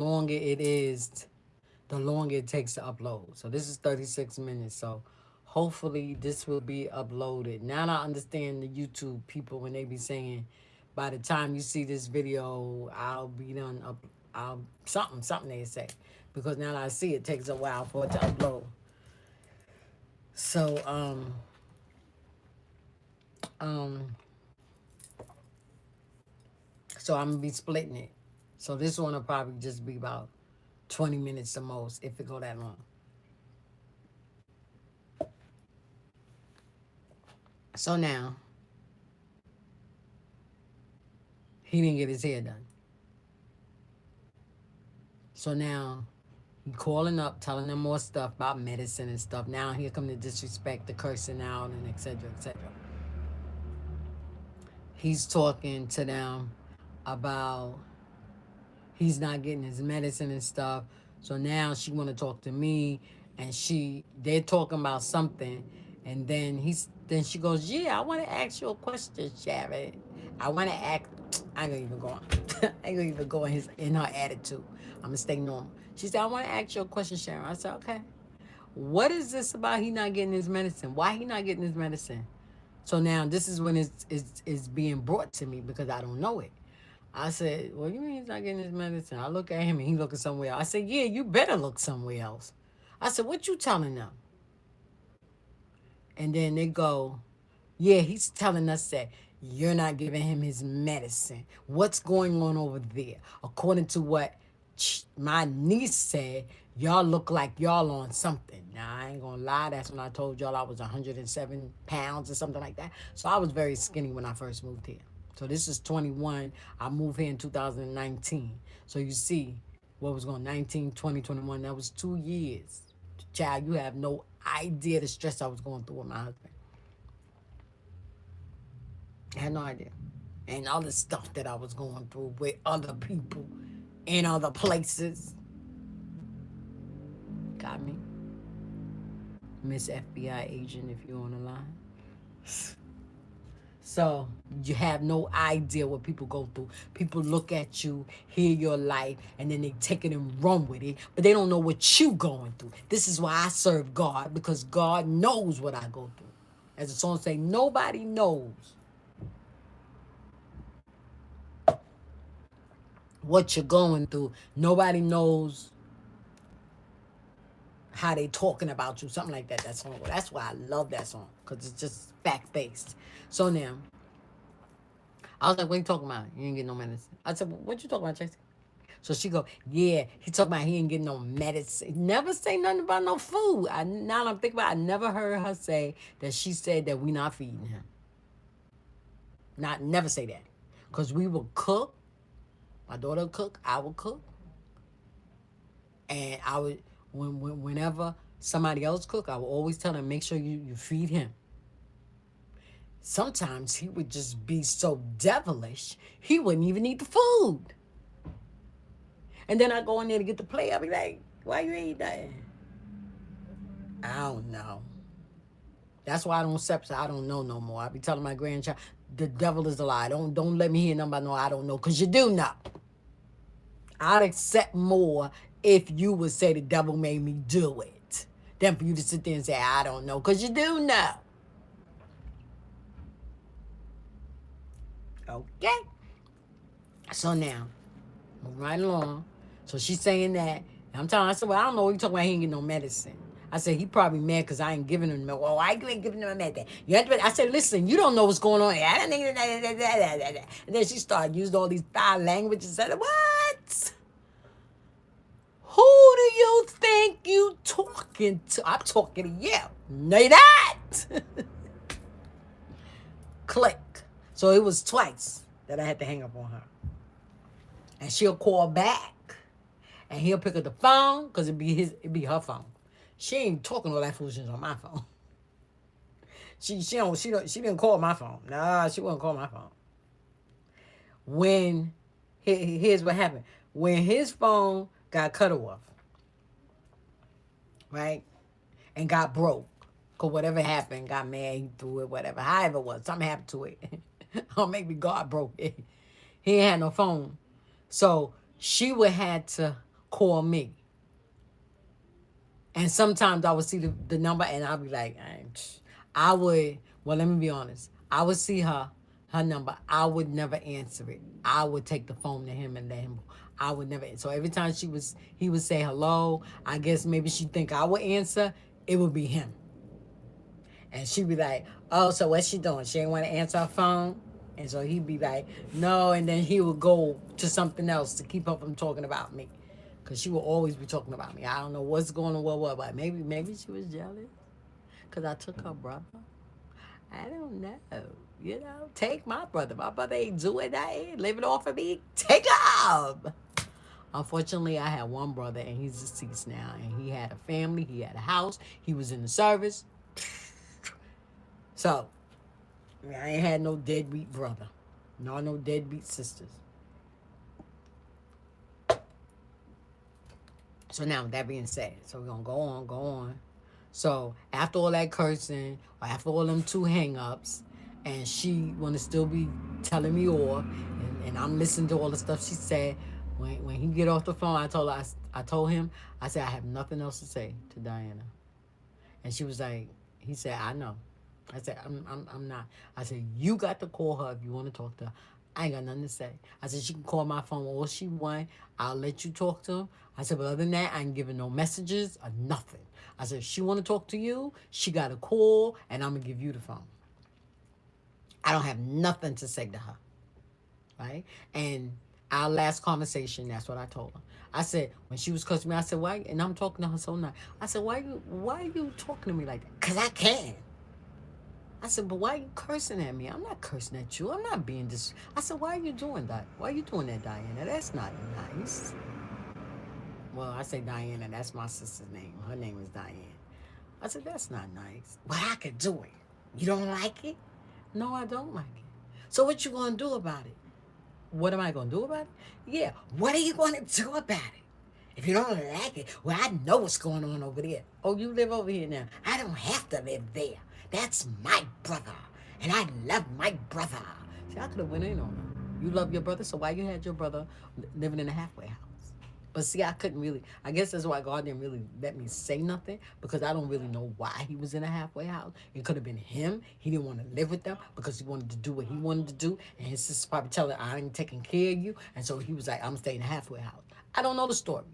longer it is, the longer it takes to upload. So this is 36 minutes. So hopefully this will be uploaded. Now I understand the YouTube people when they be saying by the time you see this video, I'll be done up. I'll something they say, because now I see it takes a while for it to upload. So um so I'm gonna be splitting it. So this one will probably just be about 20 minutes the most if it go that long. So now he didn't get his hair done. So now he calling up, telling them more stuff about medicine and stuff. Now here come the disrespect, the cursing out, and etc. etc. He's talking to them about he's not getting his medicine and stuff. So now she want to talk to me, and they're talking about something, and then she goes, "Yeah, I want to ask you a question, Sharon. I want to ask." I ain't gonna even go on. I ain't gonna even go in her attitude. I'm gonna stay normal. She said, "I want to ask you a question, Sharon." I said, "Okay. What is this about he not getting his medicine? Why he not getting his medicine?" So now this is when it's being brought to me because I don't know it. I said, "Well, you mean he's not getting his medicine?" I look at him and he looking somewhere else. I said, "Yeah, you better look somewhere else." I said, "What you telling them?" And then they go, "Yeah, he's telling us that you're not giving him his medicine. What's going on over there?" According to what my niece said, y'all look like y'all on something. Now, I ain't gonna lie, that's when I told y'all I was 107 pounds or something like that. So I was very skinny when I first moved here. So this is 21. I moved here in 2019. So you see, what was going 19, 20, 21? That was 2 years. Child, you have no idea the stress I was going through with my husband. I had no idea. And all the stuff that I was going through with other people in other places. Got me. Miss FBI agent, if you're on the line. So you have no idea what people go through. People look at you, hear your life, and then they take it and run with it. But they don't know what you going through. This is why I serve God, because God knows what I go through. As the song say, nobody knows what you're going through. Nobody knows how they talking about you, something like that. That song. That's why I love that song, because it's just fact based. So now, I was like, "What you talking about? You ain't getting no medicine." I said, "What you talking about, Tracy?" So she go, "Yeah, he talking about he ain't getting no medicine. Never say nothing about no food." Now I'm thinking about it, I never heard her say that she said that we not feeding him. Not never say that. Cause we will cook. My daughter would cook, I would cook. And I would whenever somebody else cook, I would always tell them, make sure you feed him. Sometimes he would just be so devilish, he wouldn't even eat the food. And then I go in there to get the plate. I'll be like, "Why you ain't that?" I don't know. That's why I don't accept. I don't know no more. I be telling my grandchild, the devil is a lie. Don't let me hear nobody know I don't know, because you do know. I'd accept more if you would say the devil made me do it than for you to sit there and say I don't know, because you do know. Okay. So now, moving right along. So she's saying that. And I'm telling her, I said, "Well, I don't know what you talking about. He ain't getting no medicine." I said, "He probably mad because I ain't giving him no. Oh, why you ain't giving him a medicine?" You have to, I said, "Listen, you don't know what's going on. I don't need that. And then she started using all these foul languages. I said, "What? Who do you think you talking to?" "I'm talking to you." "No, you're not." Click. So it was twice that I had to hang up on her. And she'll call back. And he'll pick up the phone, because it'd be her phone. She ain't talking all that foolishness on my phone. She didn't call my phone. Nah, she wouldn't call my phone. When here's what happened. When his phone got cut off, right? And got broke. Cause whatever happened, got mad, he threw it, whatever. However it was, something happened to it. Or maybe God broke it. He ain't had no phone. So she would have to call me. And sometimes I would see the number and I'd be like, I would, well, let me be honest. I would see her number. I would never answer it. I would take the phone to him and let him. I would never. So every time he would say hello. I guess maybe she think I would answer. It would be him, and she'd be like, "Oh, so what's she doing? She ain't want to answer her phone." And so he'd be like, "No," and then he would go to something else to keep her from talking about me, cause she will always be talking about me. I don't know what's going on, but maybe she was jealous, cause I took her brother. I don't know. You know, take my brother. My brother ain't doing that. Living off of me. Take him. Unfortunately, I had one brother, and he's deceased now. And he had a family. He had a house. He was in the service. So, I ain't had no deadbeat brother. No deadbeat sisters. So now, with that being said, so we're going to go on. So after all that cursing, or after all them two hang-ups, and she want to still be telling me off, and I'm listening to all the stuff she said. When he get off the phone, I told him, I said, I have nothing else to say to Diana. And she was like, he said, I know. I said, I'm not. I said, you got to call her if you want to talk to her. I ain't got nothing to say. I said, she can call my phone all she want. I'll let you talk to him. I said, but other than that, I ain't giving no messages or nothing. I said, if she want to talk to you, she got to call, and I'm going to give you the phone. I don't have nothing to say to her, right? And our last conversation, that's what I told her. I said, when she was cussing me, I said, why? And I'm talking to her so nice. I said, why are you talking to me like that? Because I can. I said, but why are you cursing at me? I'm not cursing at you. I'm not being this. I said, why are you doing that? Why are you doing that, Diana? That's not nice. Well, I say Diana. That's my sister's name. Her name is Diane. I said, that's not nice. But I could do it. You don't like it? No, I don't like it. So what you going to do about it? What am I going to do about it? Yeah. What are you going to do about it? If you don't like it, well, I know what's going on over there. Oh, you live over here now. I don't have to live there. That's my brother. And I love my brother. See, I could have went in on her. You love your brother, so why you had your brother living in a halfway house? But see, I couldn't really, I guess that's why God didn't really let me say nothing, because I don't really know why he was in a halfway house. It could have been him. He didn't want to live with them because he wanted to do what he wanted to do. And his sister probably telling him, I ain't taking care of you. And so he was like, I'm staying in a halfway house. I don't know the story.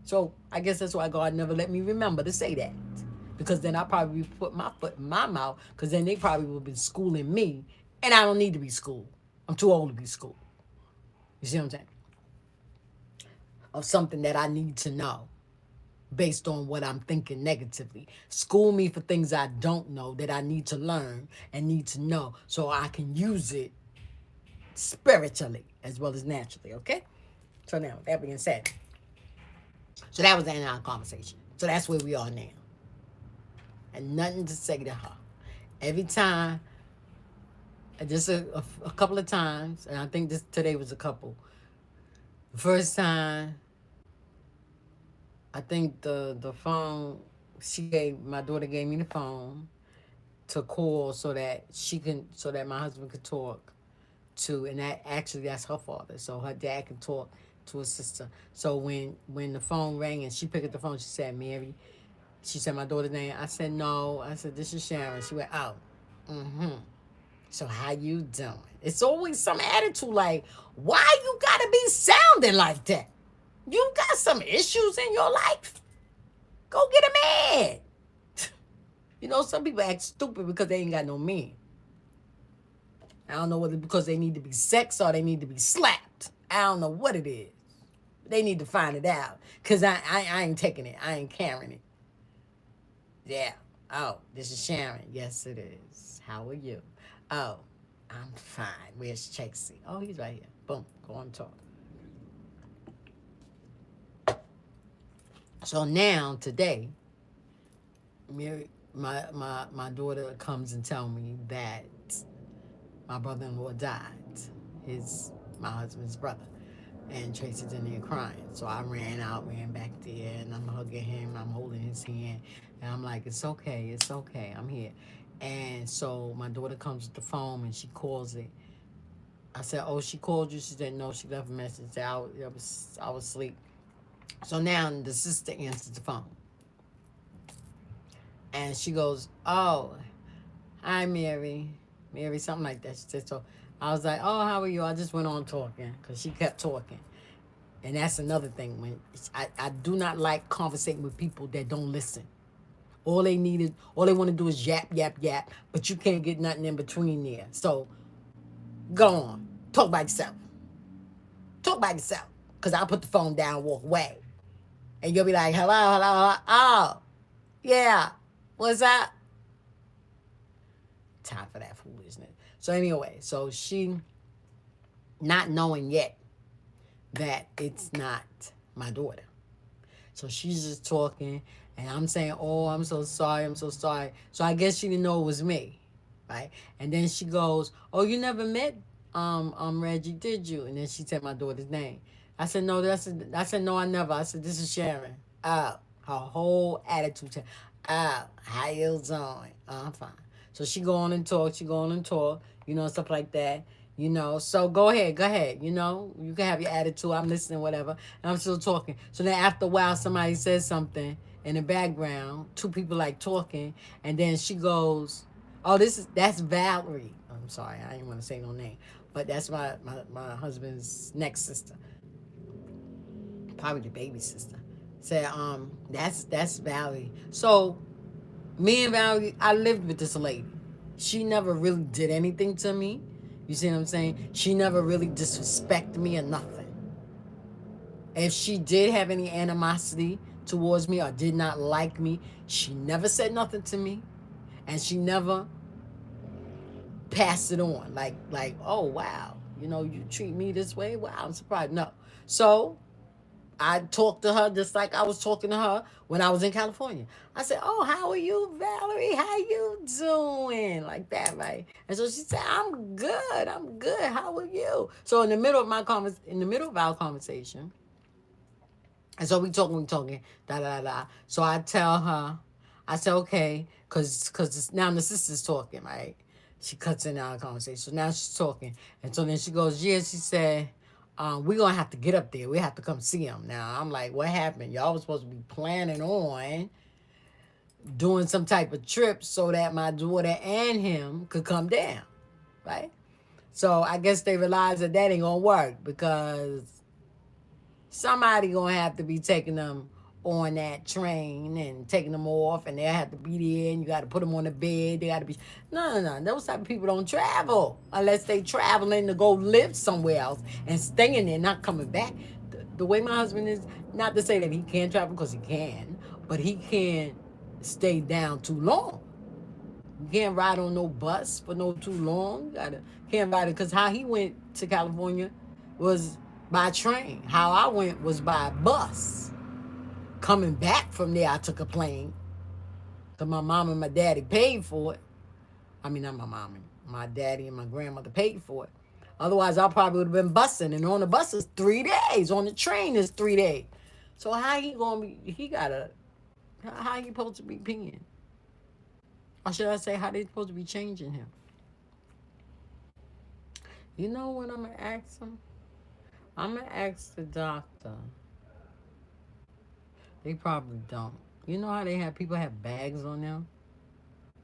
So I guess that's why God never let me remember to say that. Because then I probably put my foot in my mouth, because then they probably would have been schooling me. And I don't need to be schooled. I'm too old to be schooled. You see what I'm saying? Of something that I need to know based on what I'm thinking negatively. School me for things I don't know that I need to learn and need to know so I can use it spiritually as well as naturally, okay? So now, that being said, so that was the end of our conversation. So that's where we are now. And nothing to say to her. Every time, just a couple of times, and I think today was a couple. The first time, I think the phone, my daughter gave me the phone to call so that my husband could talk to, and that's her father. So her dad could talk to his sister. So when the phone rang and she picked up the phone, she said, Mary. She said my daughter's name. I said, no. I said, this is Sharon. She went, oh. So how you doing? It's always some attitude like, why you gotta be sounding like that? You got some issues in your life? Go get a man. You know, some people act stupid because they ain't got no men. I don't know whether because they need to be sexed or they need to be slapped. I don't know what it is. They need to find it out. Because I ain't taking it. I ain't carrying it. Yeah. Oh, this is Sharon. Yes, it is. How are you? Oh, I'm fine. Where's Chasey? Oh, he's right here. Boom. Go on and talk. So now, today, my daughter comes and tell me that my brother-in-law died. My husband's brother. And Tracy's in there crying. So I ran back there, and I'm hugging him, I'm holding his hand, and I'm like, it's okay, I'm here. And so my daughter comes with the phone, and she calls it. I said, oh, she called you? She said, no, she left a message. I was asleep. So now the sister answers the phone. And she goes, "Oh, hi, Mary." Mary, something like that. She said so. I was like, "Oh, how are you?" I just went on talking because she kept talking. And that's another thing. When I do not like conversating with people that don't listen. All they want to do is yap, yap, yap, but you can't get nothing in between there. So go on. Talk by yourself. Talk by yourself. Because I'll put the phone down, walk away. And you'll be like, hello, hello, hello. Oh, yeah. What's up? Time for that foolishness. So anyway, so she not knowing yet that it's not my daughter. So she's just talking and I'm saying, "Oh, I'm so sorry, I'm so sorry." So I guess she didn't know it was me. Right? And then she goes, "Oh, you never met Reggie, did you?" And then she said my daughter's name. I said, "No, I said, "No, I never." I said, "This is Sharon." Oh, her whole attitude changed. Oh, how you doing? Oh, I'm fine. So she go on and talk, stuff like that. So go ahead, you can have your attitude, I'm listening, whatever, and I'm still talking. So then after a while, somebody says something in the background, two people like talking, and then she goes, "Oh, that's Valerie." I'm sorry, I didn't want to say no name, but that's my husband's next sister, probably the baby sister. Said, that's Valerie. So me and Valerie, I lived with this lady. She never really did anything to me. You see what I'm saying? She never really disrespected me or nothing. If she did have any animosity towards me or did not like me, she never said nothing to me. And she never passed it on. Like, oh wow, you treat me this way? Wow, I'm surprised. No. So I talked to her just like I was talking to her when I was in California. I said, "Oh, how are you, Valerie? How you doing?" Like that, right? And so she said, "I'm good. I'm good. How are you?" So in the middle of our conversation, and so we talking, da da da. So I tell her, I said, "Okay," because now the sister's talking, right? She cuts in our conversation. So now she's talking, and so then she goes, "Yeah," she said. We're gonna have to get up there. We have to come see him. Now I'm like, what happened? Y'all was supposed to be planning on doing some type of trip so that my daughter and him could come down, right? So I guess they realized that ain't gonna work because somebody gonna have to be taking them on that train and taking them off, and they'll have to be there, and you got to put them on the bed. They got to be no. Those type of people don't travel unless they traveling to go live somewhere else and staying there, not coming back. The way my husband is, not to say that he can't travel because he can, but he can't stay down too long. You can't ride on no bus for no too long. Can't ride it because how he went to California was by train. How I went was by bus. Coming back from there, I took a plane because my mom and my daddy paid for it. I mean, not my mom and my daddy and my grandmother paid for it. Otherwise, I probably would have been busing. And on the bus is 3 days. On the train is 3 days. So how he gonna be? He gotta. How he supposed to be peeing? Or should I say, how they supposed to be changing him? You know what I'm gonna ask him? I'm gonna ask the doctor. They probably don't. You know how they have people have bags on them?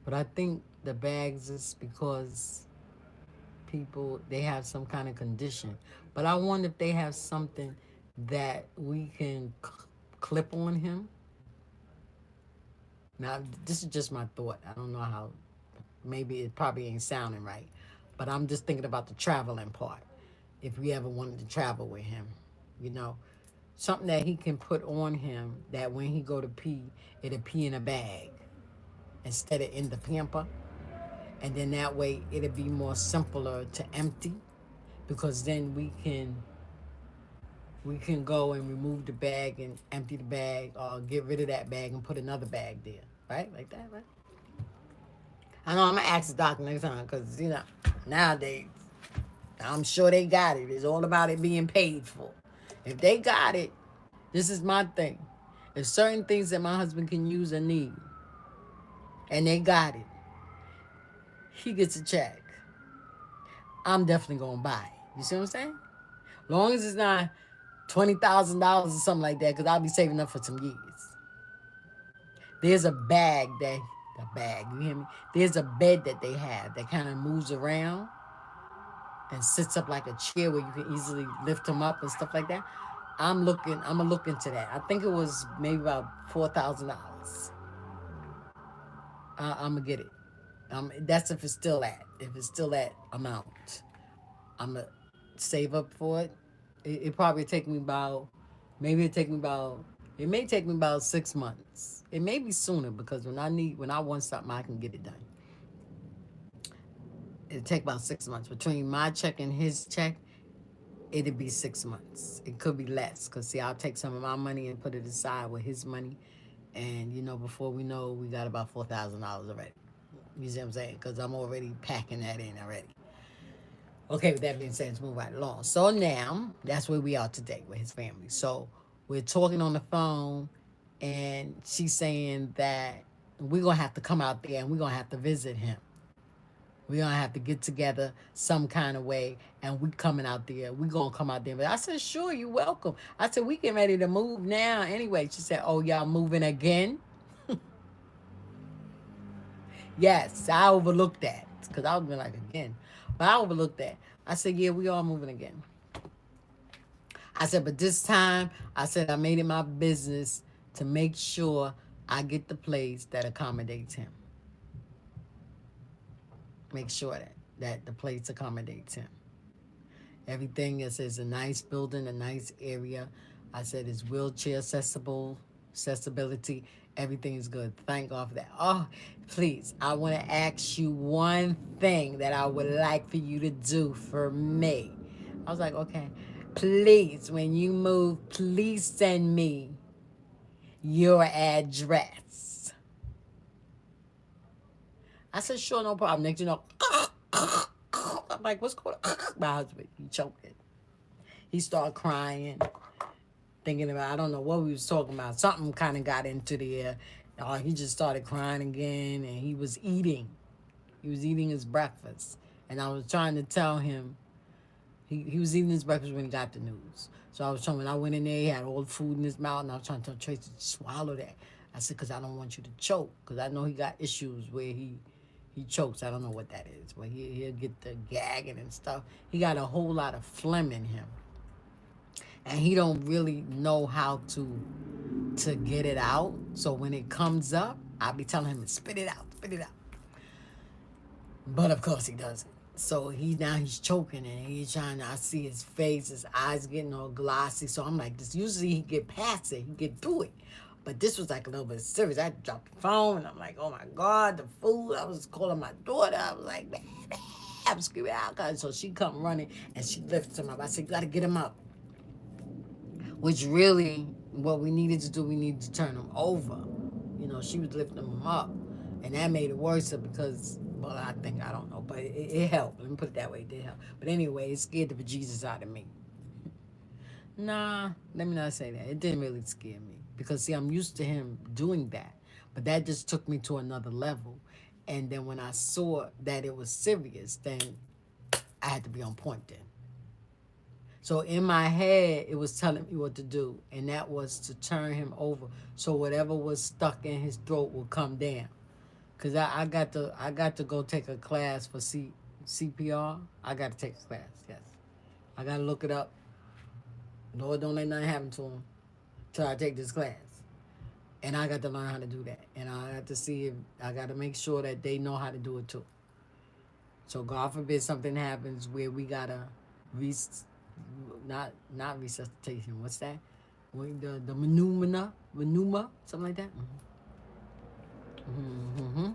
But I think the bags is because people they have some kind of condition. But I wonder if they have something that we can clip on him. Now this is just my thought. I don't know how. Maybe it probably ain't sounding right. But I'm just thinking about the traveling part. If we ever wanted to travel with him, you know, something that he can put on him that when he go to pee, it'll pee in a bag instead of in the pamper. And then that way it'll be more simpler to empty because then we can go and remove the bag and empty the bag or get rid of that bag and put another bag there. Right? Like that, right? I know I'm gonna ask the doctor next time because nowadays I'm sure they got it. It's all about it being paid for. If they got it, this is my thing. If certain things that my husband can use or need, and they got it, he gets a check. I'm definitely gonna buy it. You see what I'm saying? Long as it's not $20,000 or something like that, because I'll be saving up for some years. There's a bag that, a bag, you hear me? There's a bed that they have that kind of moves around and sits up like a chair where you can easily lift them up and stuff like that. I'm gonna look into that. I think it was maybe about $4,000. I'm gonna get it. That's if it's still at. If it's still that amount, I'm gonna save up for it. It probably take me about, maybe it take me about, it may take me about 6 months. It may be sooner because when I want something, I can get it done. It'll take about 6 months between my check and his check. It'd be 6 months. It could be less because see, I'll take some of my money and put it aside with his money, and before we know, we got about $4,000 already. You see what I'm saying? Because I'm already packing that in already. Okay, with that being said, let's move right along. So now, that's where we are today with his family. So we're talking on the phone, and she's saying that we're going to have to come out there and we're going to have to visit him. We're going to have to get together some kind of way, and we coming out there. We're going to come out there. But I said, sure, you're welcome. I said, we getting ready to move now anyway. She said, oh, y'all moving again? Yes, I overlooked that because I was like, again. But I overlooked that. I said, yeah, we all moving again. I said, but this time, I said, I made it my business to make sure I get the place that accommodates him. Make sure that the place accommodates him. Everything is a nice building, a nice area. I said it's wheelchair accessibility. Everything is good. Thank God for that. Oh, please, I want to ask you one thing that I would like for you to do for me. I was like, okay. Please, when you move, please send me your address. I said, sure, no problem. Next, I'm like, what's going on? My husband, he choking. He started crying, thinking about, I don't know what we was talking about. Something kind of got into the air. He just started crying again, and he was eating. He was eating his breakfast. And I was trying to tell him, he was eating his breakfast when he got the news. So I was trying, when I went in there, he had all the food in his mouth, and I was trying to tell Tracy to swallow that. I said, because I don't want you to choke, because I know he got issues where he chokes. I don't know what that is, but he'll get the gagging and stuff. He got a whole lot of phlegm in him, and he don't really know how to get it out. So when it comes up, I'll be telling him to spit it out, spit it out. But of course he doesn't. So he's choking and he's trying to, I see his face, his eyes getting all glossy. So I'm like, this usually he get past it, he get through it. But this was like a little bit serious. I dropped the phone and I'm like, oh my God, the food. I was calling my daughter. I was like, man, I'm screaming out. So she come running and she lifts him up. I said, you got to get him up. Which really, what we needed to do, we needed to turn him over. She was lifting him up. And that made it worse because, well, I don't know. But it helped. Let me put it that way. It did help. But anyway, it scared the bejesus out of me. Nah, let me not say that. It didn't really scare me. Because, see, I'm used to him doing that. But that just took me to another level. And then when I saw that it was serious, then I had to be on point then. So in my head, it was telling me what to do. And that was to turn him over so whatever was stuck in his throat will come down. Because I got to go take a class for CPR. I got to take a class, yes. I got to look it up. Lord, don't let nothing happen to him till I take this class. And I got to learn how to do that. And I got to see if I got to make sure that they know how to do it too. So God forbid something happens where we got to not resuscitation. What's that? The pneuma, something like that. Mm-hmm.